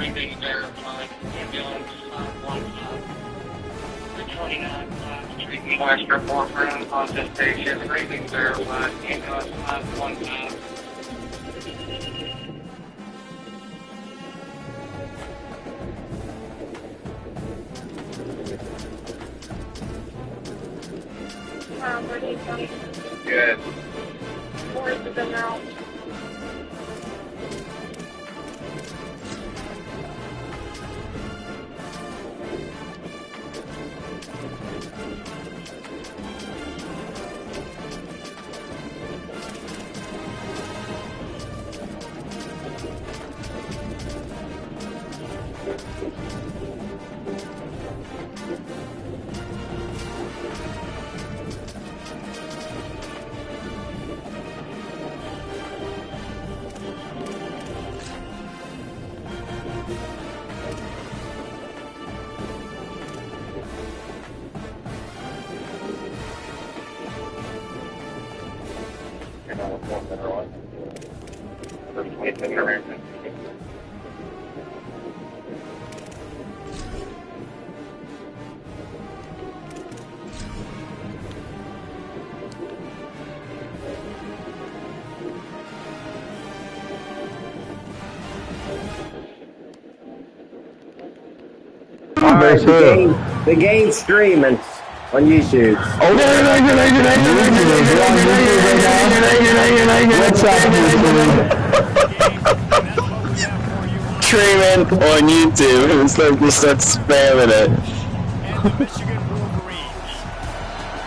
Everything verified. Ambulance, 129 Street Western Boardroom on this station. Everything verified. Ambulance, 119. Where do you come? Good. Where's the general? The game's streaming on YouTube. Streaming on YouTube. It's like we start spamming it. And the Michigan Wolverines.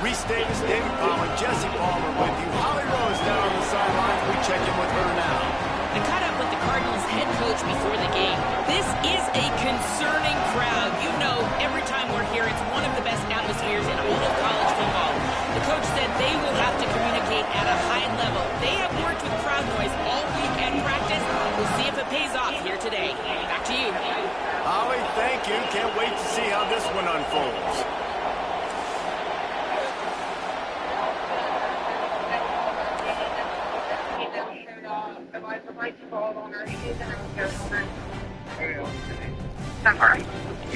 Reese Davis, David Palmer, Jesse Palmer with you. Holly Rose down on the sidelines. We check in with her now. I caught up with the Cardinals head coach before the game. This is a concerning crowd. You know, every time we're here, it's one of the best atmospheres in all of college football. The coach said they will have to communicate at a high level. They have worked with crowd noise all week at practice. We'll see if it pays off here today. Back to you. Holly, thank you. Can't wait to see how this one unfolds.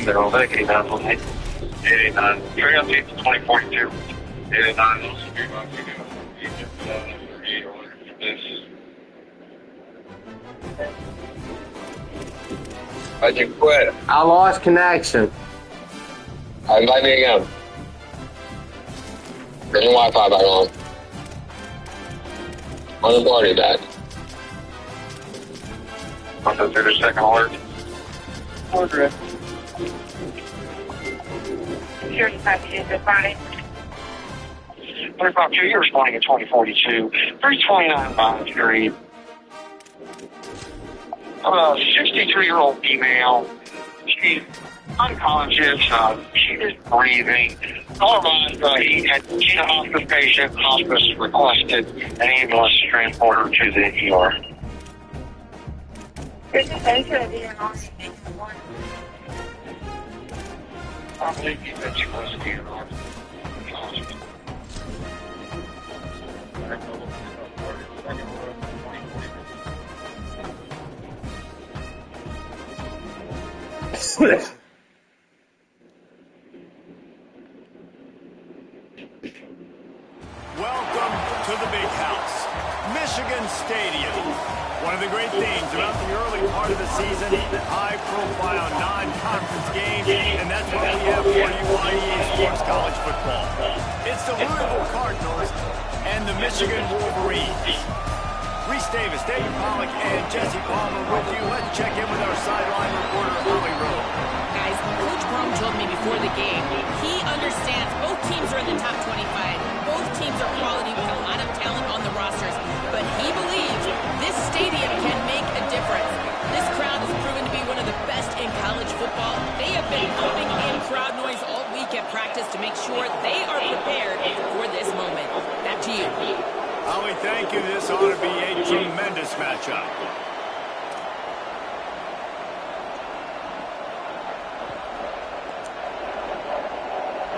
They're all back, 89, 89, 2042, 89, Why'd you quit? I lost connection. Invite me again. Bring your Wi-Fi back on. On the party back. Want to do the second alert? Order it. Security package is fine. 352, you're responding at 2042, 329 Vine Street. 63-year-old female. She's unconscious. She is breathing. Otherwise, he had seen a hospice patient. Hospice requested an ambulance to transport her to the ER. This is actually an awesome one. I believe he said she was in the hospital. Welcome to the big house, Michigan Stadium. One of the great things about the early part of the season, high-profile non-conference games, and that's what we have for you on EA Sports College Football. It's the Louisville Cardinals and the Michigan Wolverines. Reese Davis, David Pollock, and Jesse Palmer with you. Let's check in with our sideline reporter, Holly Rose. Guys, Coach Brom told me before the game, he understands both teams are in the top 25. Both teams are quality with a lot of talent on the rosters. But he believes this stadium can make a difference. This crowd has proven to be one of the best in college football. They have been pumping in crowd noise all week at practice to make sure they are prepared for this moment. Back to you. Holly, thank you. This ought to be a tremendous matchup.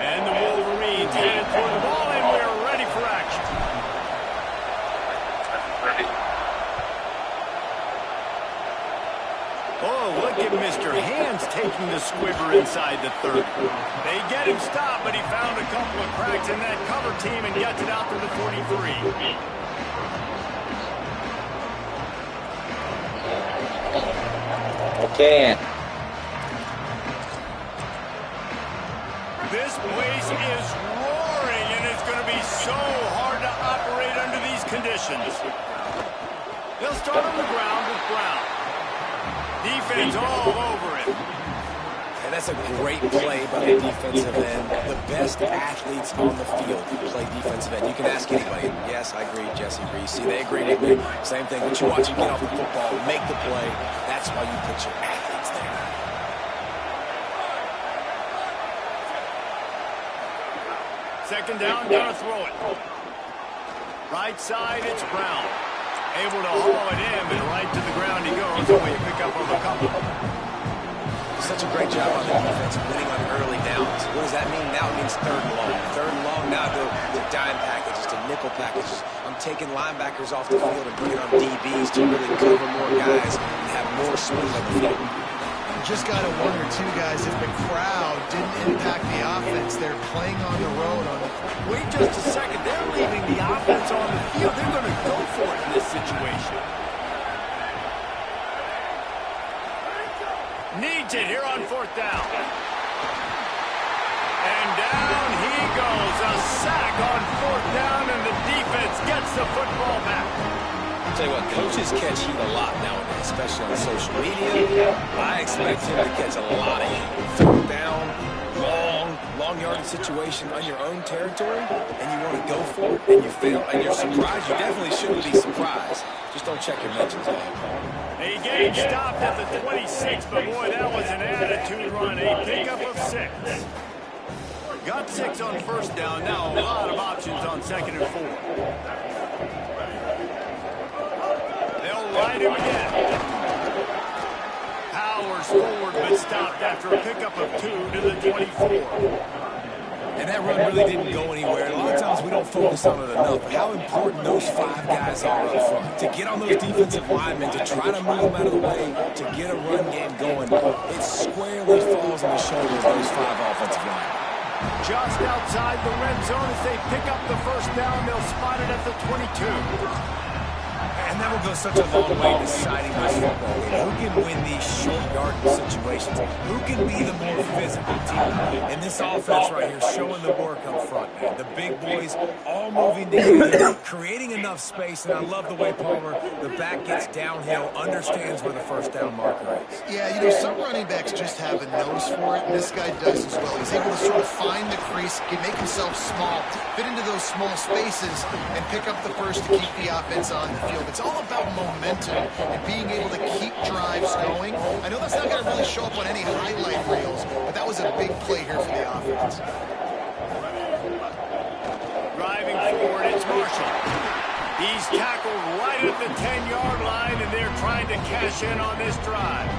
And the Wolverines headed toward the ball, and we're ready for action. Oh, look at Miss the squibber inside the 30. They get him stopped, but he found a couple of cracks in that cover team and gets it out to the 43. I can't. This place is roaring, and it's going to be so hard to operate under these conditions. They'll start on the ground with Brown. Defense all over it. And that's a great play by the defensive end. The best athletes on the field play defensive end. You can ask anybody. Yes, I agree, Jesse agrees. See, they agree with me. Same thing. But you watch them get off the football, make the play. That's why you put your athletes there. Second down, gonna throw it. Right side, it's Brown. Able to haul it in, and right to the ground he goes. Only a pickup of a couple. Such a great job on the defense winning on early downs. What does that mean? Now it means third and long. Third and long, now go to dime packages, to nickel packages. I'm taking linebackers off the field and bringing on DBs to really cover more guys and have more speed on the field. Just got to wonder, too, guys, if the crowd didn't impact the offense. They're playing on the road. Wait just a second. They're leaving the offense on the field. They're going to go for it in this situation. Needs it here on fourth down. And down he goes. A sack on fourth down, and the defense gets the football back. I'll tell you what, coaches catch heat a lot nowadays, especially on social media. I expect him to catch a lot of heat. Fourth down, long yardage situation on your own territory, and you want to go for it, and you fail, and you're surprised. You definitely shouldn't be surprised. Just don't check your mentions, man. A game stopped at the 26, but boy, that was an attitude run. A pickup of 6. Got 6 on first down. Now a lot of options on second and 4. They'll ride him again. Powers forward, but stopped after a pickup of 2 to the 24. And that run really didn't go anywhere. A lot of times we don't focus on it enough. How important those 5 guys are up front. To get on those defensive linemen, to try to move them out of the way, to get a run game going, it squarely falls on the shoulders of those 5 offensive linemen. Just outside the red zone as they pick up the first down. They'll spot it at the 22. And that will go such a long way deciding this football game. Who can win these short yardage situations? Who can be the more physical team? And this offense right here showing the work up front, man. The big boys all moving together, creating enough space. And I love the way Palmer, the back gets downhill, understands where the first down marker is. Yeah, you know, some running backs just have a nose for it, and this guy does as well. He's able to sort of find the crease, make himself small, fit into those small spaces, and pick up the first to keep the offense on the field. It's all about momentum and being able to keep drives going. I know that's not going to really show up on any highlight reels, but that was a big play here for the offense. Driving forward, it's Marshall. He's tackled right at the 10-yard line, and they're trying to cash in on this drive.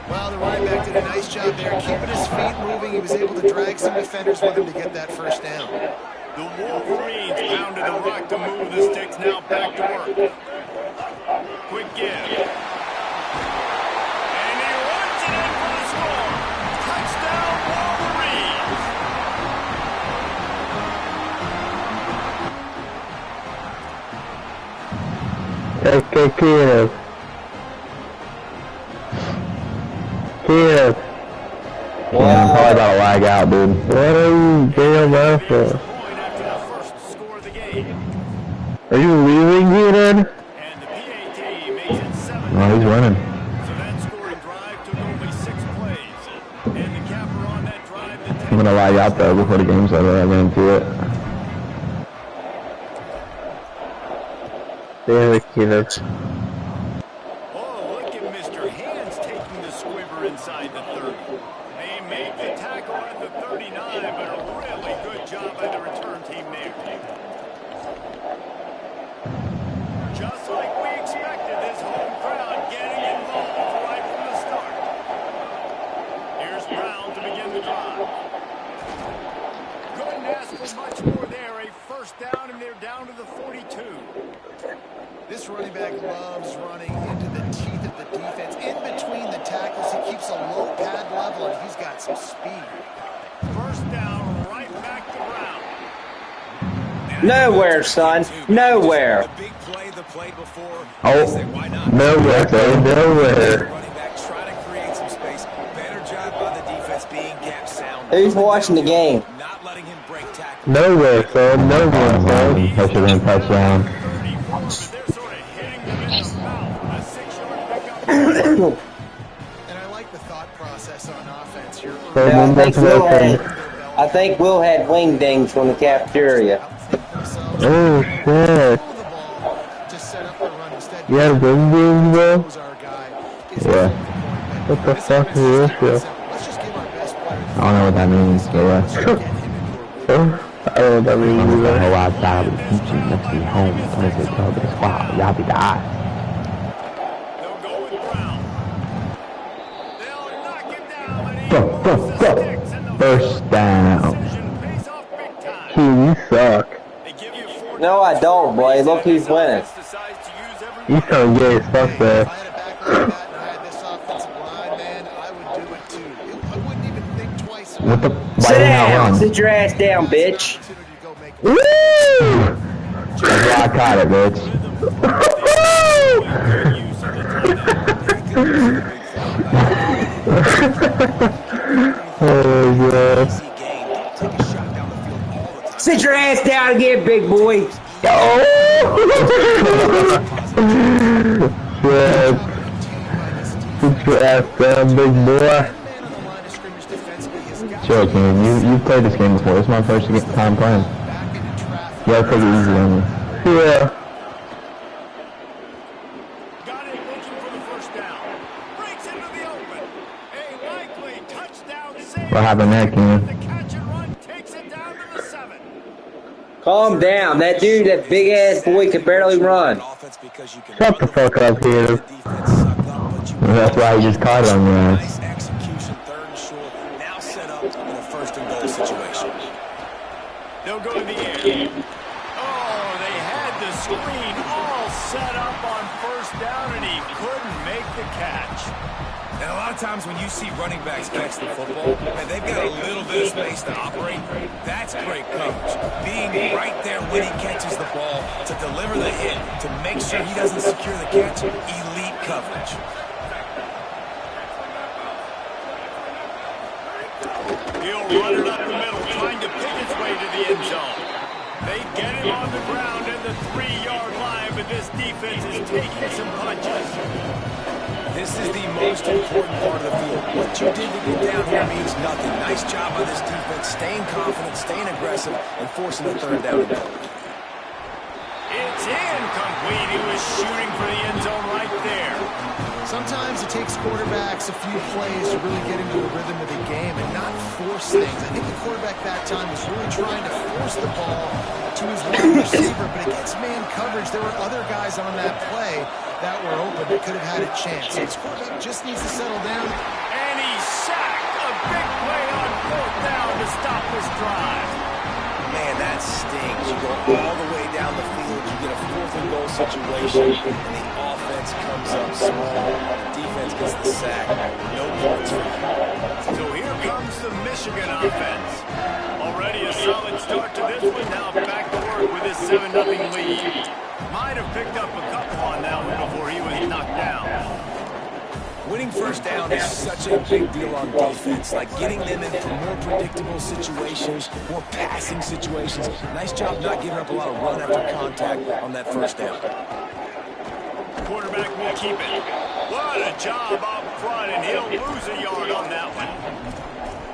Well, the running back did a nice job there, keeping his feet moving. He was able to drag some defenders with him to get that first down. The Wolverines pounded the rock to move the sticks. Now back to work. Quick give. And he runs it in for the score. Touchdown, Wolverines. Okay, Kid. Yeah, I'm probably about to lag out, dude. What are you getting up for? Are you leaving, Keenan? And the PAT makes it 7. Oh, he's running. So that scoring drive took only 6 plays. And the capper on that drive. I'm gonna lag out though before the game's over. I guarantee it. There, Keenan. Oh, look at Mr. Hands taking the squibber inside the 30. They make the tackle at the 39, but a really good job by the return team there. Just like we expected, this home crowd getting involved right from the start. Here's Brown to begin the drive. Couldn't ask for much more there. A first down, and they're down to the 42. This running back loves running into the teeth of the defense. In between the tackles, he keeps a low pad level, and he's got some speed. First down, right back to Brown. Nowhere, son. Nowhere. The big play, the play before. Oh, Why not? nowhere, son, nowhere. Running back trying to create some space. Better job by the defense being gap sound. Who's watching the game? Not letting him break tackle. Nowhere, son, nowhere, son. Touchdown, touchdown. 34, but they're sort of hitting them in the mouth. A 6-yard pickup. And I like the thought process on offense here. I think Will had wingdings from the cafeteria. Oh, shit. You had wingdings, bro? Yeah. What the fuck is this, bro? I don't know what that means, but yeah. I don't know what that means, bro. The whole outside was teaching us to be home. I was like, tell this wow, y'all be die. They'll go with Brown. They'll knock him down, but he moves the sticks in the First down. decision. Pays off big time. You suck. They give you 4 No, I don't, boy. Look who's winning. decides to use every You so gay as fuck, If bro. I had a back like that and I had this offensive line, man, I would do it too. I wouldn't even think twice about What the? it. Why Sit did not down. run? Sit your ass down, bitch. Opportunity to go make it. Woo! That's why I caught it, bitch. Oh, God. Sit your ass down again, big boy. Oh! Shit. Sit your ass down, big boy. Chill, King. You've played this game before. This is my first time playing. You gotta take it easy on me. Yeah. Got it looking for the first down. Breaks into the open. A likely touchdown save. What happened there, King? The catch and run takes it down to the 7. Calm down. That dude, that big ass boy, can barely run. Shut the fuck up, kid. That's why he just caught it on your ass. Nice execution, 3rd and short. Now set up in a 1st and goal situation. They'll go to the air. Oh, they had the screen all set up on 1st down, and he couldn't make the catch. And a lot of times when you see running backs catch the football, and they've got a little bit of space to operate, that's great coverage. Being right there when he catches the ball to deliver the hit, to make sure he doesn't secure the catch, elite coverage. He'll run it up the middle, trying to pick his way to the end zone. They get him on the ground at the 3-yard line, but this defense is taking some punches. This is the most important part of the field. What you did to get down here means nothing. Nice job by this defense, staying confident, staying aggressive, and forcing the 3rd down and goal. It's incomplete. He was shooting for the end zone right there. Sometimes it takes quarterbacks a few plays to really get into a rhythm of the game and not force things. I think the quarterback that time was really trying to force the ball to his wide receiver, but against man coverage, there were other guys on that play that were open that could have had a chance. So his quarterback just needs to settle down. And he's sacked. A big play on 4th down to stop this drive. Man, that stings. You go all the way down the field, you get a 4th and goal situation, and the offense comes up small. The defense gets the sack. No points for you. So here comes the Michigan offense. Already a solid start to this one. Now back to work with his 7-0 lead. Might have picked up a couple on that one before he was knocked down. Winning 1st down is such a big deal on defense, like getting them into more predictable situations, more passing situations. Nice job not giving up a lot of run after contact on that 1st down. Quarterback will keep it. What a job up front, and he'll lose a yard on that one.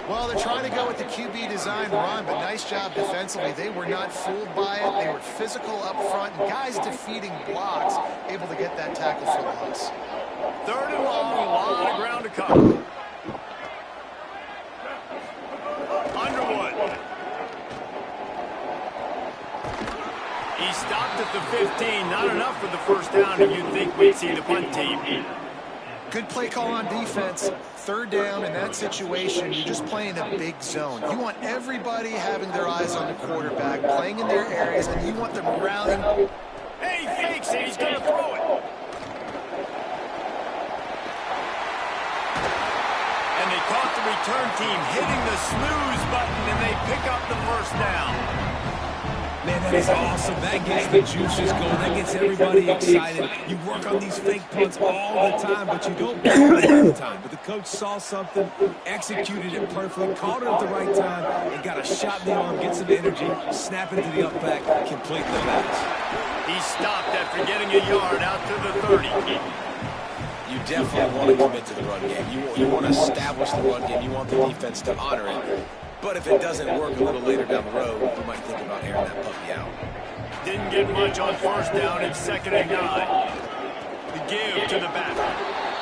Well, they're trying to go with the QB design run, but nice job defensively. They were not fooled by it. They were physical up front, and guys defeating blocks, able to get that tackle for loss. 3rd and long, a lot of ground to cover. Underwood. He stopped at the 15. Not enough for the 1st down, and you'd think we'd see the punt team. Good play call on defense. 3rd down in that situation, you're just playing a big zone. You want everybody having their eyes on the quarterback, playing in their areas, and you want them rallying. And he fakes it. He's going to throw it. return team hitting the snooze button, and they pick up the first down. Man, that is awesome. That gets the juices going. That gets everybody excited. You work on these fake punts all the time, but you don't get it all the time. But the coach saw something, executed it perfectly, called it at the right time, and got a shot in the arm, get some energy, snap it to the up back, complete the pass. He stopped after getting a yard out to the 30. You definitely want to commit to the run game. You want to establish the run game. You want the defense to honor it. But if it doesn't work a little later down the road, you might think about airing that puppy out. Didn't get much on first down. It's 2nd and 9. The give to the back.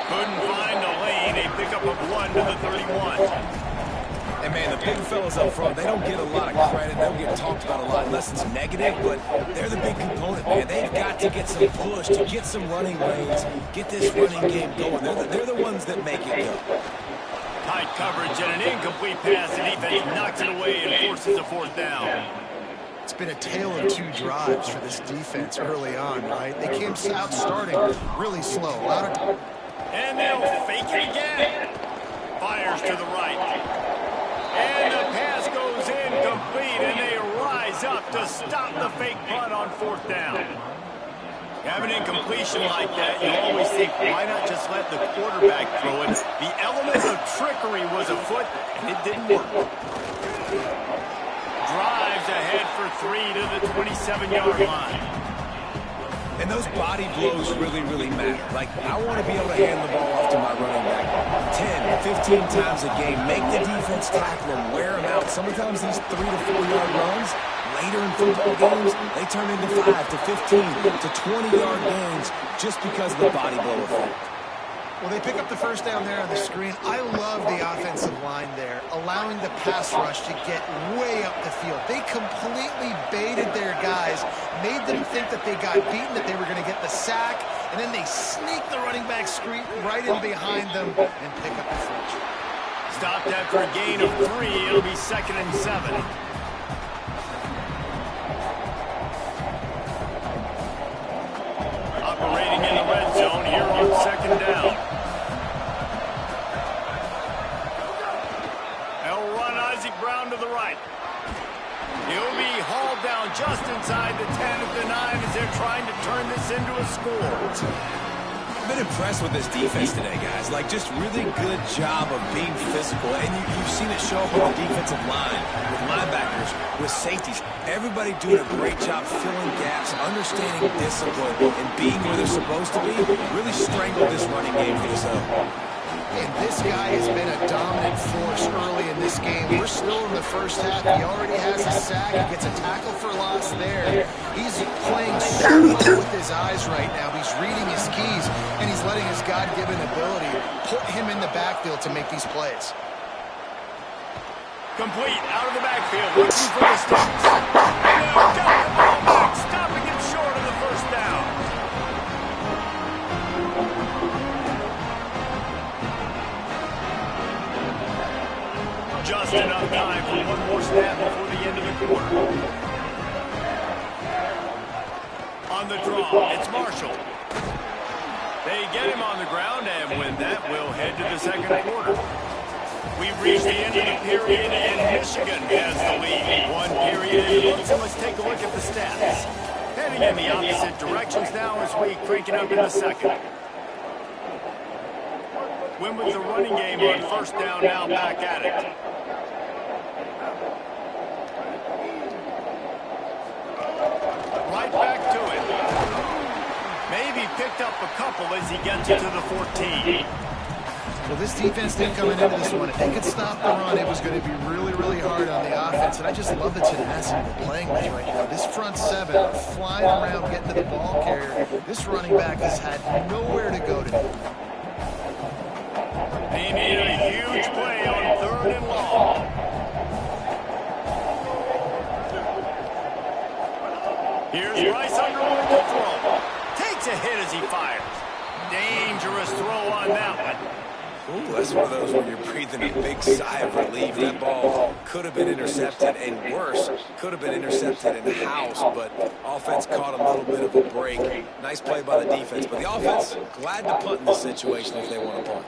Couldn't find the lane. A pickup of 1 to the 31. And, man, the big fellas up front, they don't get a lot of credit. They don't get talked about a lot unless it's negative, but they're the big component, man. They've got to get some push, to get some running lanes, get this running game going. They're the ones that make it go. Tight coverage and an incomplete pass. The defense knocks it away and forces a 4th down. It's been a tale of 2 drives for this defense early on, right? They came out starting really slow. And they'll fake it again. Fires to the right. And the pass goes incomplete, and they rise up to stop the fake punt on 4th down. Have an incompletion like that, you always think, why not just let the quarterback throw it? The element of trickery was afoot, and it didn't work. Drives ahead for 3 to the 27-yard line. And those body blows really, really matter. Like, I want to be able to hand the ball off to my running back 10, 15 times a game. Make the defense tackle them, wear them out. Sometimes these 3 to 4 yard runs, later in football games, they turn into 5 to 15 to 20-yard gains just because of the body blow effect. Well, they pick up the first down there on the screen. I love the offensive line there, allowing the pass rush to get way up the field. They completely baited their guys, made them think that they got beaten, that they were going to get the sack, and then they sneak the running back screen right in behind them and pick up the first. Stopped after a gain of 3. It'll be 2nd and 7. Operating in the red zone here on 2nd down. They'll run Isaac Brown to the right. He'll be hauled down just inside the 10 at the 9 as they're trying to turn this into a score. I've been impressed with this defense today, guys. Like, just really good job of being physical. And you've seen it show up on the defensive line, with linebackers, with safeties. Everybody doing a great job filling gaps, understanding discipline, and being where they're supposed to be. Really strangled this running game for themselves. And this guy has been a dominant force early in this game. We're still in the first half. He already has a sack. He gets a tackle for loss there. He's playing so well with his eyes right now. He's reading his keys, and he's letting his God-given ability put him in the backfield to make these plays. Complete out of the backfield, looking for the sticks. And they'll get the ball back, stopping it short of the first down. Just enough time for one more snap before the end of the quarter. On the draw, it's Marshall. They get him on the ground, and with that, we'll head to the 2nd quarter. We've reached the end of the period, and Michigan has the lead. 1 period in the books, and let's take a look at the stats. Heading in the opposite directions now as we crank it up in the 2nd. Win with the running game on first down, now back at it. Right back to it. Maybe picked up a couple as he gets it to the 14. Well, this defense didn't come into this one. If they could stop the run, it was going to be really, really hard on the offense. And I just love the tenacity they're playing with right now. This front 7 flying around, getting to the ball carrier. This running back has had nowhere to go today. They made a huge play on 3rd and long. Here's Bryce Underwood to throw. Takes a hit as he fires. Dangerous throw on that one. Ooh, that's one of those where you're breathing a big sigh of relief. That ball could have been intercepted, and worse, could have been intercepted in the house, but offense caught a little bit of a break. Nice play by the defense, but the offense glad to punt in this situation if they want to punt.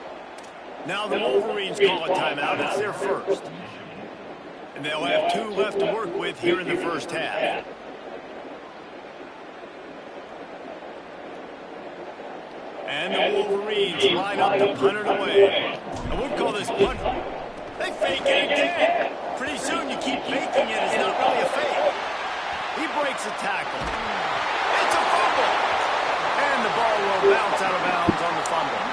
Now the Wolverines call a timeout. It's their first. And they'll have 2 left to work with here in the first half. And the Wolverines line up to punt it away. I would call this punt. They fake it again. Pretty soon you keep faking it. It's not really a fake. He breaks a tackle. It's a fumble. And the ball will bounce out of bounds on the fumble.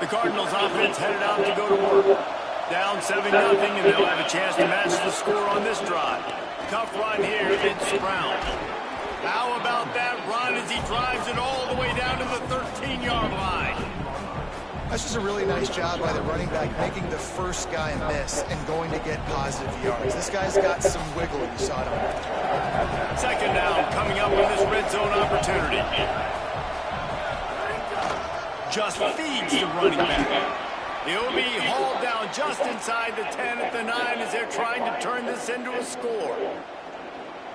The Cardinals offense headed out to go to work. Down 7-0, and they'll have a chance to match the score on this drive. Tough run here, it's Brown. How about that run as he drives it all the way down to the 13-yard line? That's just a really nice job by the running back, making the first guy miss and going to get positive yards. This guy's got some wiggle, you saw it on that. Second down, coming up with this red zone opportunity. Just feeds the running back. He'll be hauled down just inside the 10 at the 9 as they're trying to turn this into a score.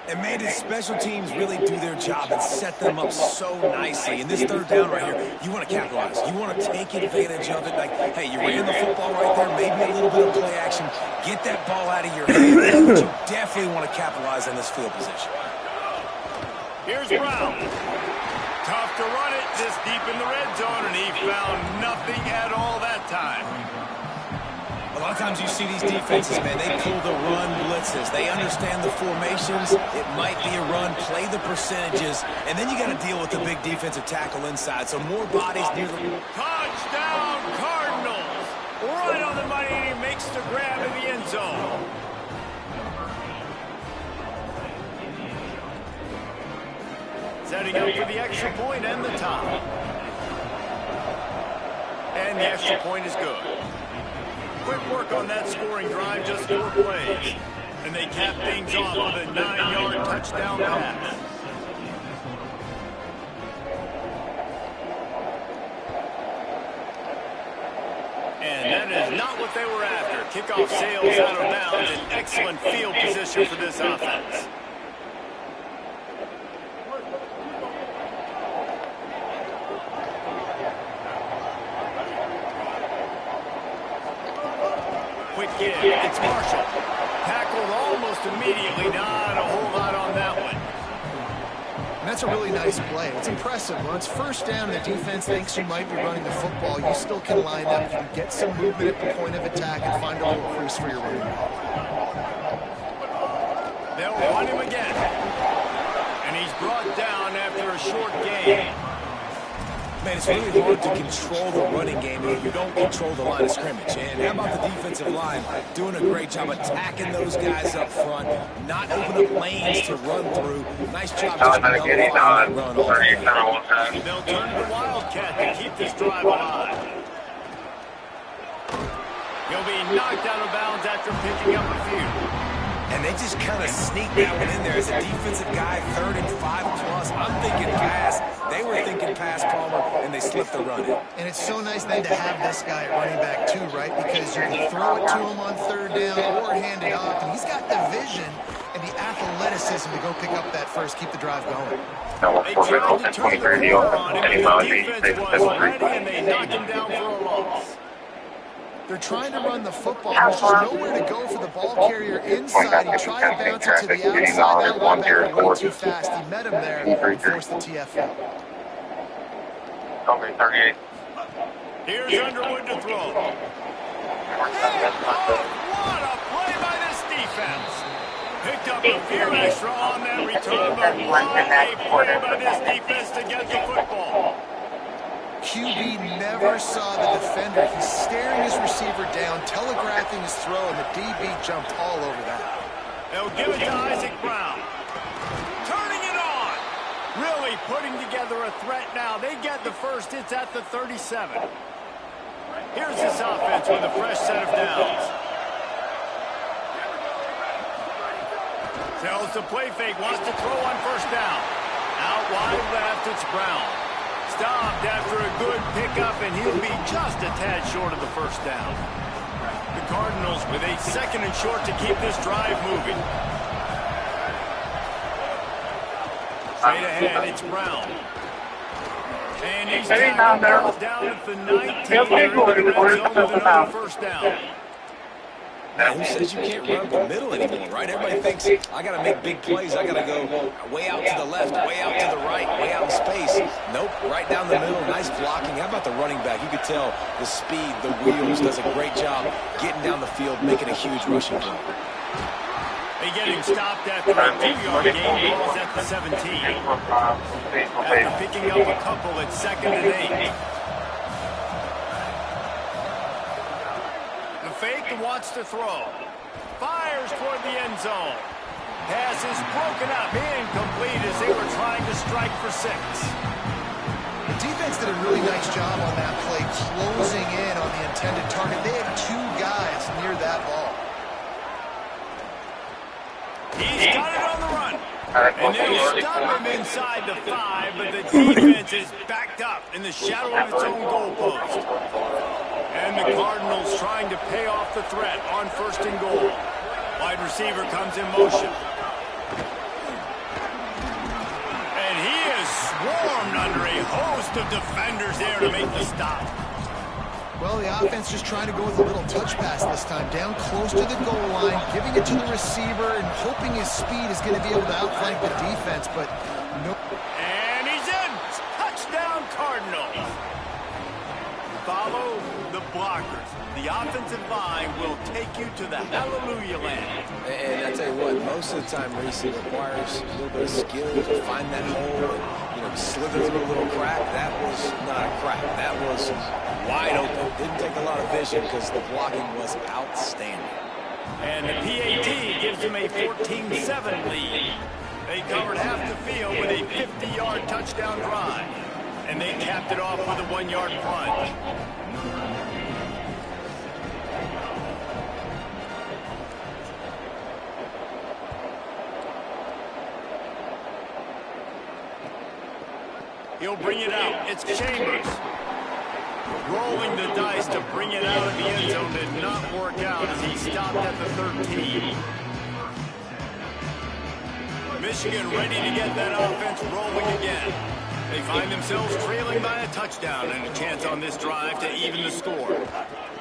And made his special teams really do their job and set them up so nicely. In this third down right here, you want to capitalize. You want to take advantage of it. Like, hey, you ran the football right there, maybe a little bit of play action. Get that ball out of your hand. But you definitely want to capitalize on this field position. Here's Brown. Tough to run it this deep in the red zone, and he found nothing at all that time. A lot of times you see these defenses, man, they pull the run blitzes. They understand the formations. It might be a run, play the percentages, and then you got to deal with the big defensive tackle inside. So more bodies near the... Touchdown, Cardinals! Right on the money, and he makes the grab in the end zone. Setting up for the extra point and the top. And the extra point is good. Quick work on that scoring drive, just 4 plays. And they cap things off with a 9-yard touchdown pass. And that is not what they were after. Kickoff sails out of bounds. An excellent field position for this offense. Quick give. It's Marshall. Tackled almost immediately. Not a whole lot on that one. And that's a really nice play. It's impressive. When it's first down and the defense thinks you might be running the football, you still can line up. You can get some movement at the point of attack and find a little crease for your running back. They'll run him again. And he's brought down after a short gain. Man, it's really hard to control the running game if you don't control the line of scrimmage. And how about the defensive line doing a great job attacking those guys up front, not opening up lanes to run through. Nice job just nullifying that run. They'll turn to the Wildcat to keep this drive alive. He'll be knocked out of bounds after picking up a few. And they just kind of sneak that one in there as a defensive guy, 3rd and 5+. I'm thinking pass. They were thinking pass, Palmer, and they slipped the run in. And it's so nice then to have this guy at running back too, right? Because you can throw it to him on 3rd down or hand it off. And he's got the vision and the athleticism to go pick up that first, keep the drive going. They tried to turn the corner on him, but the defense was ready, and they knocked him down for a loss. They're trying to run the football. There's just nowhere to go for the ball carrier inside. He tried to bounce it to the outside. That linebacker went too fast. He met him there and forced the TFL. Okay, 38. Here's Underwood to throw. What a play by this defense. Picked up a few extra on that return, but what a play by this defense to get the football. QB never saw the defender. He's staring his receiver down, telegraphing his throw, and the DB jumped all over that. They'll give it to Isaac Brown. Turning it on. Really putting together a threat now. They get the first. It's at the 37. Here's this offense with a fresh set of downs. Tells the play fake. Wants to throw on 1st down. Out wide left, it's Brown. Stopped after a good pickup, and he'll be just a tad short of the 1st down. The Cardinals with a 2nd and short to keep this drive moving. Straight ahead, it's Brown. And he's tackled down at the 19. They're in the red zone with another first down. Man, who says you can't run up the middle anymore, right? Everybody thinks, I got to make big plays. I got to go way out to the left, way out to the right, way out in space. Nope, right down the middle. Nice blocking. How about the running back? You could tell the speed, the wheels, does a great job getting down the field, making a huge rushing play. They get him stopped after a 2-yard gain. Ball's at the 17. After picking up a couple at 2nd and 8. Fake and wants to throw. Fires toward the end zone. Pass is broken up. Incomplete as they were trying to strike for 6. The defense did a really nice job on that play, closing in on the intended target. They had 2 guys near that ball. He's got it on the run. And they'll stop him inside the 5, but the defense is backed up in the shadow of its own goalpost. And the Cardinals trying to pay off the threat on 1st and goal. Wide receiver comes in motion. And he is swarmed under a host of defenders there to make the stop. Well, the offense just trying to go with a little touch pass this time. Down close to the goal line, giving it to the receiver and hoping his speed is going to be able to outflank the defense, but no. And he's in! Touchdown Cardinals! Follow the blockers. The offensive line will take you to the hallelujah land. And I tell you what, most of the time, Reese, it requires a little bit of skill to find that hole and, slither through a little crack. That was not a crack. That was wide open. Didn't take a lot of vision because the blocking was outstanding. And the PAT gives them a 14-7 lead. They covered half the field with a 50-yard touchdown drive. And they capped it off with a 1-yard plunge. He'll bring it out. It's Chambers. Rolling the dice to bring it out of the end zone did not work out as he stopped at the 13. Michigan ready to get that offense rolling again. They find themselves trailing by a touchdown and a chance on this drive to even the score.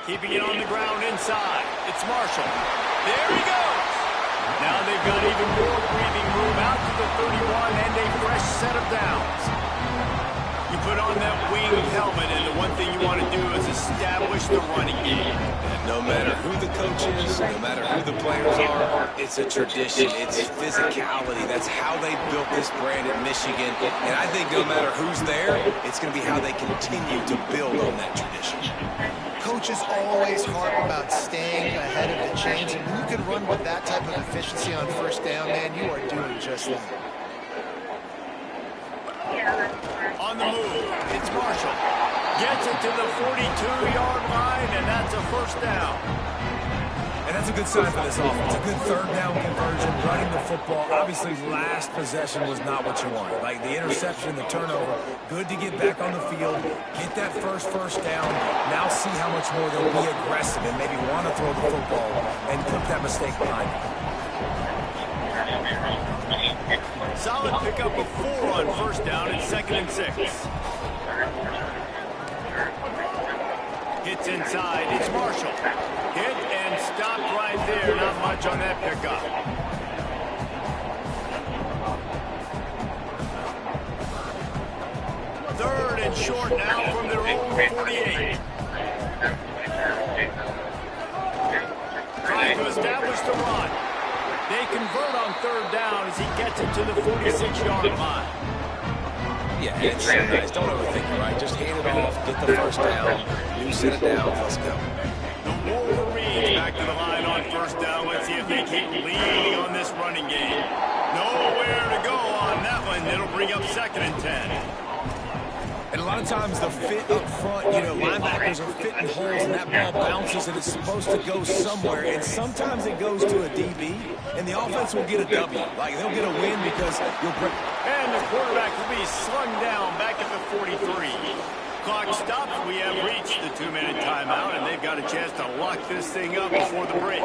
Keeping it on the ground inside. It's Marshall. There he goes. Now they've got even more breathing room out to the 31 and a fresh set of downs. You put on that winged helmet, and the one thing you want to do is establish the running game. And no matter who the coach is, no matter who the players are, it's a tradition. It's physicality. That's how they built this brand at Michigan. And I think no matter who's there, it's going to be how they continue to build on that tradition. Coaches always harp about staying ahead of the chains, and when you can run with that type of efficiency on 1st down, man, you are doing just that. On the move, it's Marshall. Gets it to the 42-yard line, and that's a 1st down. And that's a good sign for this offense. A good 3rd down conversion, running the football. Obviously, last possession was not what you wanted. Like the interception, the turnover. Good to get back on the field, get that first down. Now see how much more they'll be aggressive and maybe want to throw the football and put that mistake behind them. Solid pickup of 4 on 1st down and 2nd and 6. Hits inside. It's Marshall. Hit and stopped right there. Not much on that pickup. Third and short now from their own 48. Trying to establish the run. They convert on 3rd down as he gets it to the 46-yard line. Yeah, it's so nice. Don't overthink it, right? Just hand it off, get the 1st down, you set it down, let's go. The Wolverines back to the line on 1st down. Let's see if they keep leading on this running game. Nowhere to go on that one. It'll bring up 2nd and 10. And a lot of times the fit up front, linebackers are fitting holes and that ball bounces and it's supposed to go somewhere. And sometimes it goes to a DB and the offense will get a W. Like they'll get a win because you'll break. And the quarterback will be slung down back at the 43. Clock stops. We have reached the 2-minute timeout and they've got a chance to lock this thing up before the break.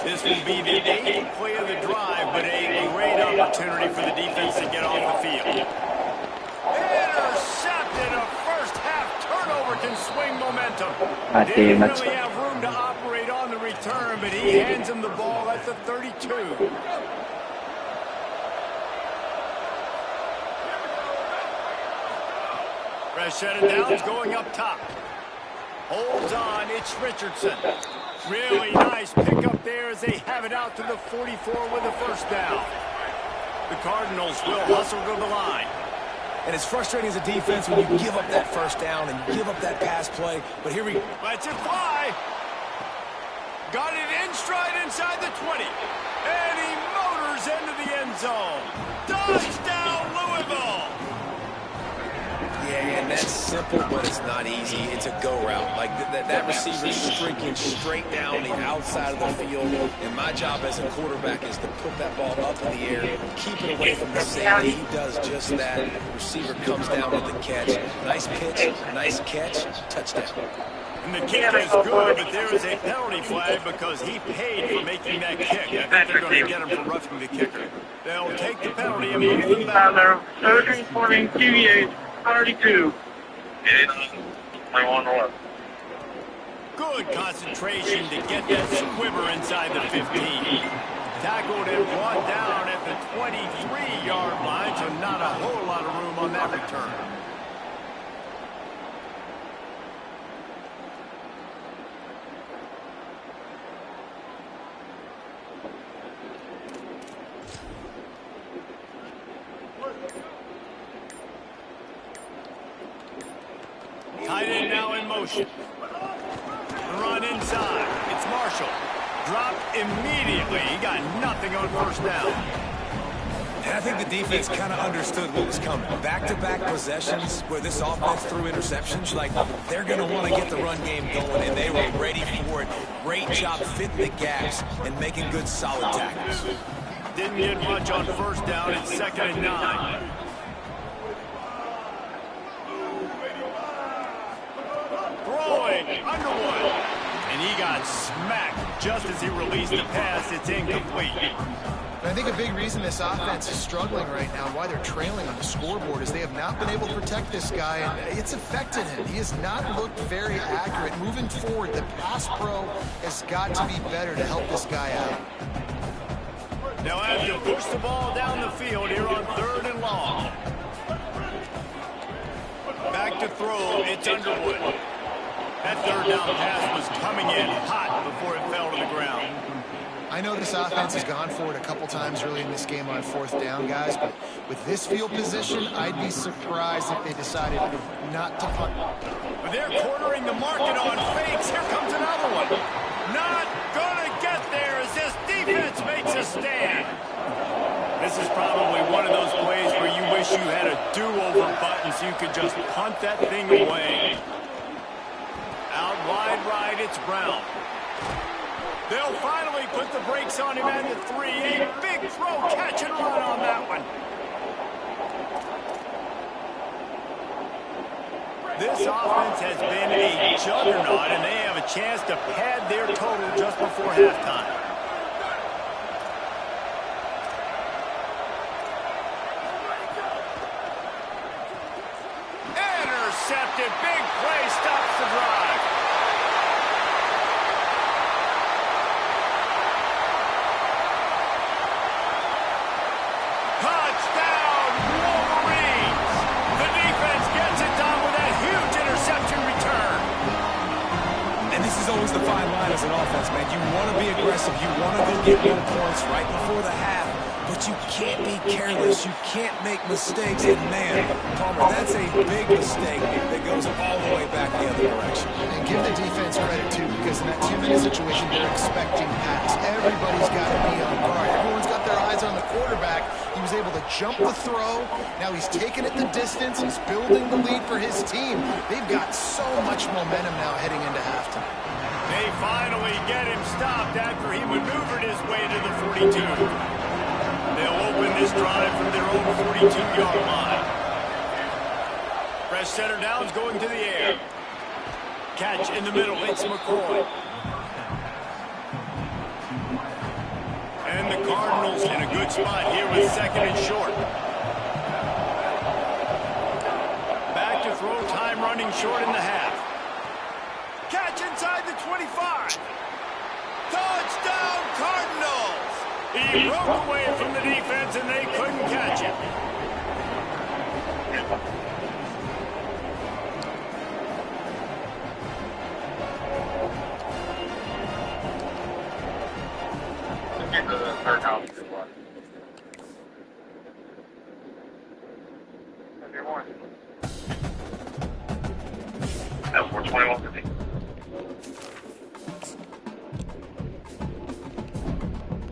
This will be the 8th play of the drive, but a great opportunity for the defense to get off the field. Intercepted. A first-half turnover can swing momentum. Didn't really have room to operate on the return, but he hands him the ball at the 32. Set it down, going up top. Holds on, it's Richardson. Really nice pickup there as they have it out to the 44 with a first down. The Cardinals will hustle to the line. And it's frustrating as a defense when you give up that first down and give up that pass play. But here we lets it fly. Got it in stride inside the 20. And he motors into the end zone. Touchdown, Louisville. Yeah, and that's simple, but it's not easy. It's a go route. Like that receiver's streaking straight down the outside of the field. And my job as a quarterback is to put that ball up in the air, keep it away from the safety. He does just that. Receiver comes down with the catch. Nice pitch, nice catch, touchdown. And the kick is good, but there is a penalty flag because he paid for making that kick. I think they're going to get him for roughing the kicker. They'll take the penalty and move them back. 32. Good concentration to get that squibber inside the 15. Tackled and brought down at the 23-yard line, so not a whole lot of room on that return. Tight end now in motion. Run inside. It's Marshall. Dropped immediately. He got nothing on first down. And I think the defense kind of understood what was coming. Back-to-back possessions where this offense threw interceptions. Like, they're going to want to get the run game going, and they were ready for it. Great job fitting the gaps and making good, solid tackles. Didn't get much on first down. It's 2nd and 9. Throwing, Underwood. And he got smacked just as he released the pass. It's incomplete. I think a big reason this offense is struggling right now, why they're trailing on the scoreboard, is they have not been able to protect this guy, and it's affected him. He has not looked very accurate. Moving forward, the pass pro has got to be better to help this guy out. They'll have to push the ball down the field here on 3rd and long. Back to throw, it's Underwood. That 3rd down pass was coming in hot before it fell to the ground. I know this offense has gone for it a couple times early in this game on 4th down, guys, but with this field position, I'd be surprised if they decided not to punt. But they're cornering the market on fakes. Here comes another one. Not gonna get there as this defense makes a stand. This is probably one of those plays where you wish you had a do-over button so you could just punt that thing away. Out wide right, it's Brown. They'll finally put the brakes on him at the 3. A big throw, catch and run on that one. This offense has been a juggernaut, and they have a chance to pad their total just before halftime. Intercepted, big play, stops the drive. Touchdown, Wolverines! The defense gets it done with that huge interception return. And this is always the fine line as an offense, man. You want to be aggressive. You want to go get more points right before the half. But you can't be careless. You can't make mistakes. And, man, Palmer, that's a big mistake that goes all the way back the other direction. And give the defense credit, too, because in that 2-minute situation, they're expecting pass. Everybody's got to be on guard. Everyone's got their eyes on the quarterback. He was able to jump the throw. Now he's taking it the distance. He's building the lead for his team. They've got so much momentum now heading into halftime. They finally get him stopped after he maneuvered his way to the 42. They'll open this drive from their own 42-yard line. Fresh center downs going to the air. Catch in the middle, it's McCoy. And the Cardinals in a good spot here with second and short. Back to throw, time running short in the half. Catch inside the 25. Touchdown, Cardinals! He broke away from the defense, and they couldn't catch it. The third house. Everyone.